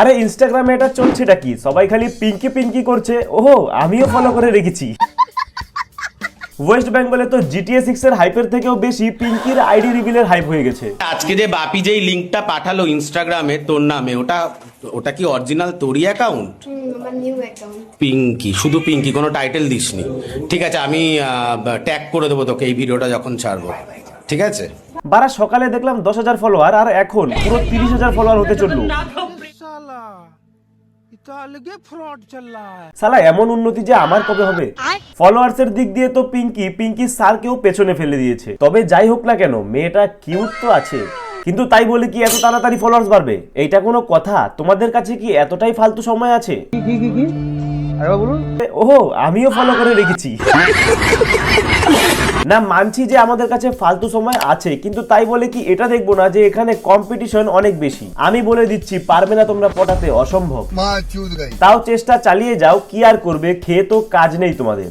আরে ইনস্টাগ্রামে এটা চলছেটা কি, সবাই খালি পিঙ্কি পিঙ্কি করছে। ওহো, আমিও ফলো করে রেখেছি। ওয়েস্ট বেঙ্গলে তো জিটিএ 6 এর হাইপের থেকেও বেশি পিঙ্কির আইডি রিভিলের হাইপ হয়ে গেছে। আজকে যে বাপি যেই লিংকটা পাঠালো ইনস্টাগ্রামে তোর নামে, ওটা কি অরিজিনাল তোরই অ্যাকাউন্ট? আমার নিউ অ্যাকাউন্ট। পিঙ্কি, শুধু পিঙ্কি, কোনো টাইটেল দিসনি? ঠিক আছে, আমি ট্যাগ করে দেবো তোকে এই ভিডিওটা যখন ছাড়বো, ঠিক আছে? বারা সকালে দেখলাম 10,000 ফলোয়ার, আর এখন পুরো 30,000 ফলোয়ার হতে চললো। সালা এমন উন্নতি যে আমার কবে হবে? ফলোয়ার্স এর দিক দিয়ে তো পিঙ্কি স্যারকেও পেছনে ফেলে দিয়েছে। তবে যাই হোক না কেন, মেয়েটা কিউট তো আছে, কিন্তু তাই বলে কি এত তাড়াতাড়ি ফলোয়ার্স বাড়বে? এইটা কোনো কথা? তোমাদের কাছে কি এতটাই ফালতু সময় আছে? ওহো, আমিও ফলো করে রেখেছি। না, মানছি যে আমাদের কাছে ফালতু সময় আছে, কিন্তু তাই বলে কি এটা দেখবো না যে এখানে কম্পিটিশন অনেক বেশি? আমি বলে দিচ্ছি, পারবে না তোমরা পটাতে, অসম্ভব। তাও চেষ্টা চালিয়ে যাও, কি আর করবে, খেয়ে তো কাজ নেই তোমাদের।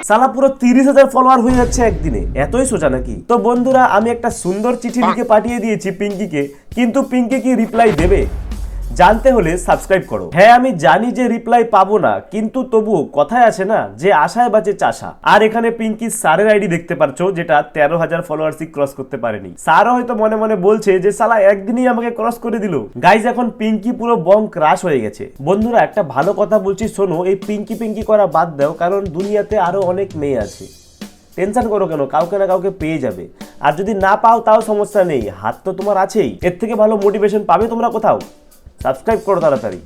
সালা পুরো 30,000 ফলোয়ার হয়ে যাচ্ছে একদিনে, এতই সোজা নাকি? তো বন্ধুরা, আমি একটা সুন্দর চিঠি লিখে পাঠিয়ে দিয়েছি পিঙ্কিকে, কিন্তু পিঙ্কি কি রিপ্লাই দেবে? জানতে হলে সাবস্ক্রাইব করো। হ্যাঁ, আমি জানি যে রিপ্লাই পাবো না, কিন্তু তবুও কথায় আছে না যে আশায় বাঁচে চাষা। আর এখানে পিঙ্কি স্যারের আইডি দেখতে পারছো, যেটা 13,000 ফলোয়ার্সই ক্রস করতে পারেনি। স্যারও হয়তো মনে মনে বলছে যে সালা একদিনই আমাকে ক্রস করে দিল। গাইজ, এখন পিঙ্কি পুরো বম ক্রাশ হয়ে গেছে। বন্ধুরা, একটা ভালো কথা বলছি শোনো, এই পিঙ্কি করা বাদ দাও, কারণ দুনিয়াতে আরো অনেক মেয়ে আছে। টেনশন করো কেন, কাউকে না কাউকে পেয়ে যাবে। আর যদি না পাও তাও সমস্যা নেই, হাত তো তোমার আছেই। এর থেকে ভালো মোটিভেশন পাবে তোমরা কোথাও? সাবস্ক্রাইব করো তাড়াতাড়ি।